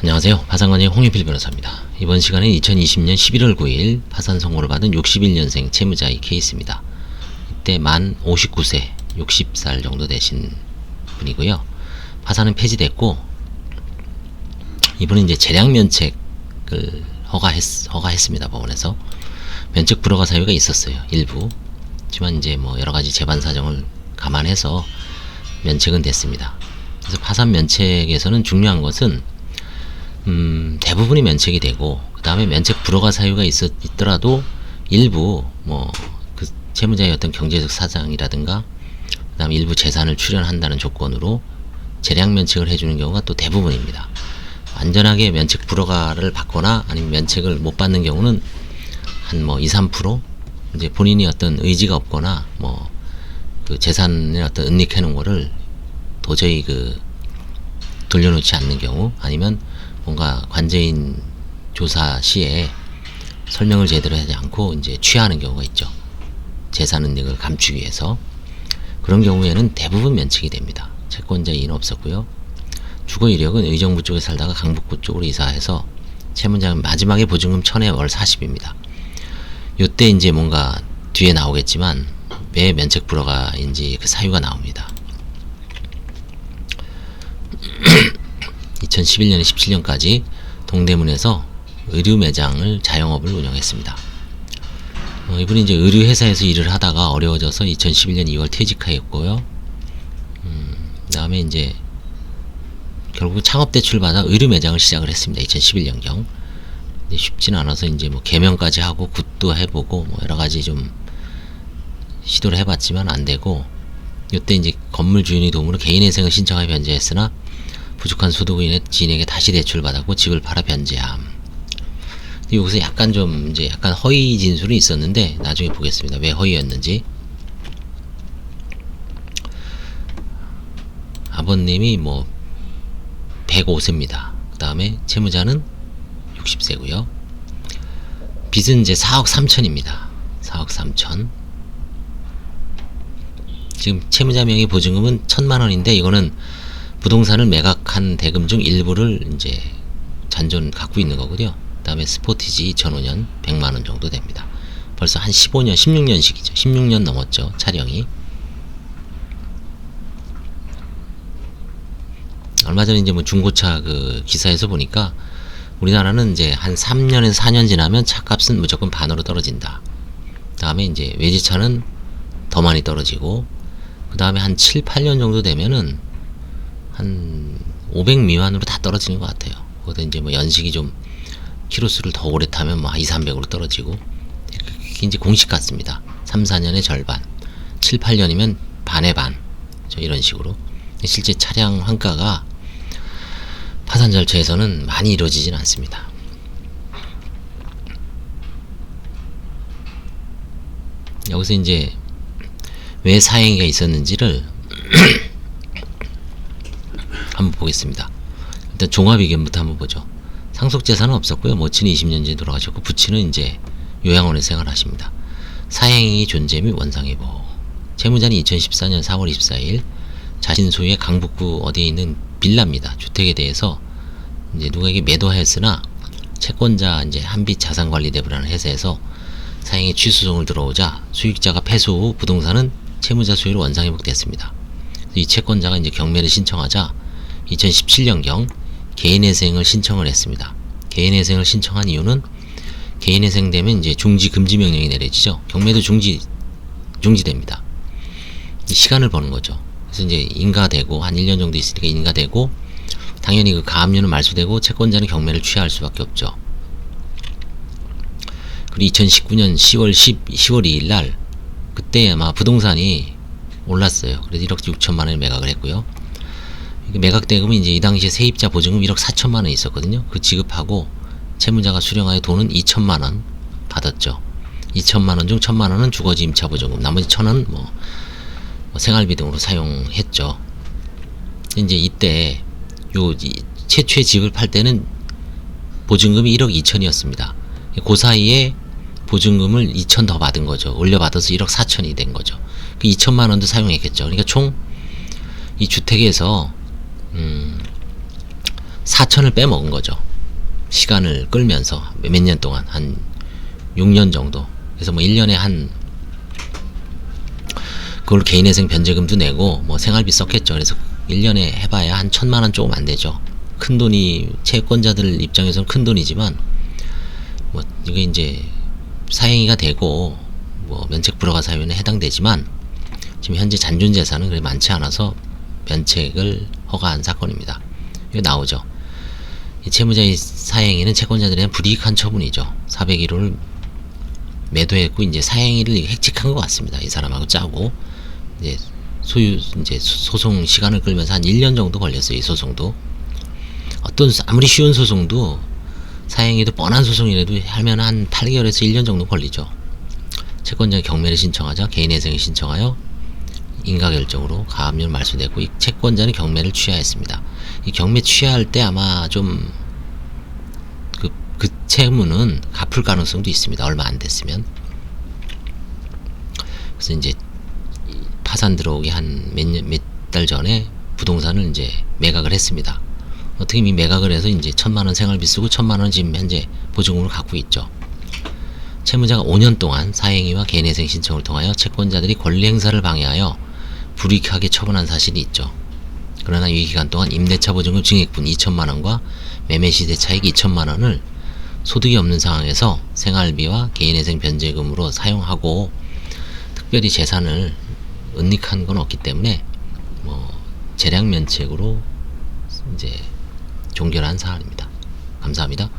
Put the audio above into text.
안녕하세요. 파산관의 홍윤필 변호사입니다. 이번 시간에 2020년 11월 9일 파산 선고를 받은 61년생 채무자의 케이스입니다. 이때 만 59세, 60살 정도 되신 분이고요. 파산은 폐지됐고, 이분은 이제 재량 면책을 허가했습니다. 법원에서. 면책 불허가 사유가 있었어요. 일부. 하지만 이제 뭐 여러가지 재반 사정을 감안해서 면책은 됐습니다. 그래서 파산 면책에서는 중요한 것은 대부분이 면책이 되고, 그 다음에 면책 불허가 사유가 있더라도 일부 그 채무자의 어떤 경제적 사정이라든가 그 다음에 일부 재산을 출연한다는 조건으로 재량 면책을 해주는 경우가 또 대부분입니다. 완전하게 면책 불허가를 받거나 아니면 면책을 못 받는 경우는 한 2~3% 이제 본인이 어떤 의지가 없거나 그 재산의 어떤 은닉해 놓은 거를 도저히 돌려놓지 않는 경우, 아니면 뭔가 관제인 조사 시에 설명을 제대로 하지 않고 이제 취하하는 경우가 있죠. 재산 은닉을 감추기 위해서. 그런 경우에는 대부분 면책이 됩니다. 채권자 이의는 없었고요. 주거 이력은 의정부 쪽에 살다가 강북구 쪽으로 이사해서 채무자는 마지막에 보증금 1000에 월 40입니다. 요때 이제 뭔가 뒤에 나오겠지만 왜 면책 불허가인지 그 사유가 나옵니다. 2011년에 17년까지 동대문에서 의류 매장을 자영업을 운영했습니다. 이분이 이제 의류 회사에서 일을 하다가 어려워져서 2011년 2월 퇴직하였고요. 그 다음에 이제 결국 창업 대출 받아 의류 매장을 시작을 했습니다. 2011년경. 쉽지는 않아서 이제 개명까지 하고 굿도 해보고 여러 가지 좀 시도를 해봤지만 안 되고, 이때 이제 건물 주인의 도움으로 개인회생을 신청하여 변제했으나 부족한 소득으로 인해 지인에게 다시 대출받았고 집을 팔아 변제함. 여기서 약간 허위 진술이 있었는데 나중에 보겠습니다. 왜 허위였는지. 아버님이 105세입니다. 그 다음에 채무자는 60세고요. 빚은 이제 4억 3천입니다. 4억 3천. 지금 채무자 명의 보증금은 1000만원인데 이거는 부동산을 매각한 대금 중 일부를 이제 잔존 갖고 있는 거고요. 그 다음에 스포티지 2005년 100만원 정도 됩니다. 벌써 한 15년, 16년식이죠. 16년 넘었죠. 차량이. 얼마 전에 이제 중고차 기사에서 보니까 우리나라는 이제 한 3년에서 4년 지나면 차값은 무조건 반으로 떨어진다. 그 다음에 이제 외제차는 더 많이 떨어지고, 그 다음에 한 7~8년 정도 되면은 한 500 미만으로 다 떨어지는 것 같아요. 거기다 이제 연식이 좀 키로수를 더 오래 타면 200~300으로 떨어지고, 그게 이제 공식 같습니다. 3~4년의 절반, 7~8년이면 반의 반, 이런 식으로. 실제 차량 환가가 파산 절차에서는 많이 이루어지진 않습니다. 여기서 이제 왜 사행위가 있었는지를 한번 보겠습니다. 일단 종합 의견부터 한번 보죠. 상속재산은 없었고요. 모친이 20년 전에 돌아가셨고, 부친은 이제 요양원에 생활하십니다. 사행위 존재 및 원상회복. 채무자는 2014년 4월 24일 자신 소유의 강북구 어디에 있는 빌라입니다. 주택에 대해서 이제 누구에게 매도하였으나 채권자 이제 한빛자산관리대부라는 회사에서 사행위 취소송을 들어오자 수익자가 패소 후 부동산은 채무자 소유로 원상회복됐습니다. 이 채권자가 이제 경매를 신청하자 2017년경 개인회생을 신청을 했습니다. 개인회생을 신청한 이유는 개인회생되면 이제 중지 금지 명령이 내려지죠. 경매도 중지됩니다. 시간을 버는 거죠. 그래서 이제 인가되고 한 1년 정도 있으니까 인가되고, 당연히 그 가압류는 말소되고 채권자는 경매를 취하할 수밖에 없죠. 그리고 2019년 10월 2일 날 그때 아마 부동산이 올랐어요. 그래서 1억 6천만 원에 매각을 했고요. 매각 대금은 이제 이 당시에 세입자 보증금 1억 4천만 원 있었거든요. 그 지급하고 채무자가 수령하여 돈은 2천만 원 받았죠. 2천만 원 중 1천만 원은 주거지 임차 보증금, 나머지 1,000원 생활비 등으로 사용했죠. 이제 이때 최초의 집을 팔 때는 보증금이 1억 2천이었습니다. 그 사이에 보증금을 2천 더 받은 거죠. 올려받아서 1억 4천이 된 거죠. 그 2천만 원도 사용했겠죠. 그러니까 총 이 주택에서 4천을 빼먹은 거죠. 시간을 끌면서 몇 년 동안 한 6년 정도. 그래서 뭐 1년에 한 그걸로 개인회생 변제금도 내고 뭐 생활비 썼겠죠. 그래서 1년에 해봐야 한 1,000만원 조금 안 되죠. 큰 돈이 채권자들 입장에서는 큰 돈이지만 뭐 이게 이제 사행위가 되고 뭐 면책 불허가 사유에 해당되지만 지금 현재 잔존 재산은 그리 많지 않아서 면책을 허가한 사건입니다. 이거 나오죠. 이 채무자의 사행위는 채권자들에 대한 불이익한 처분이죠. 401호를 매도했고 이제 사행위를 획책한 것 같습니다. 이 사람하고 짜고 이제 소송 시간을 끌면서 한 1년 정도 걸렸어요. 이 소송도 어떤 아무리 쉬운 소송도 사행위도 뻔한 소송이라도 하면 한 8개월에서 1년 정도 걸리죠. 채권자가 경매를 신청하자 개인회생을 신청하여 인가결정으로 가압류를 말소됐고 이 채권자는 경매를 취하했습니다. 이 경매 취하할 때 아마 좀 그 채무는 갚을 가능성도 있습니다. 얼마 안 됐으면. 그래서 이제 파산 들어오기 한 몇 달 전에 부동산을 이제 매각을 했습니다. 어떻게 이 매각을 해서 이제 1,000만원 생활비 쓰고 1,000만원 지금 현재 보증금으로 갖고 있죠. 채무자가 5년 동안 사행위와 개인회생 신청을 통하여 채권자들이 권리 행사를 방해하여 불이익하게 처분한 사실이 있죠. 그러나 이 기간 동안 임대차 보증금 증액분 2,000만원과 매매시세 차익 2,000만원을 소득이 없는 상황에서 생활비와 개인회생 변제금으로 사용하고 특별히 재산을 은닉한 건 없기 때문에 뭐 재량 면책으로 이제 종결한 사안입니다. 감사합니다.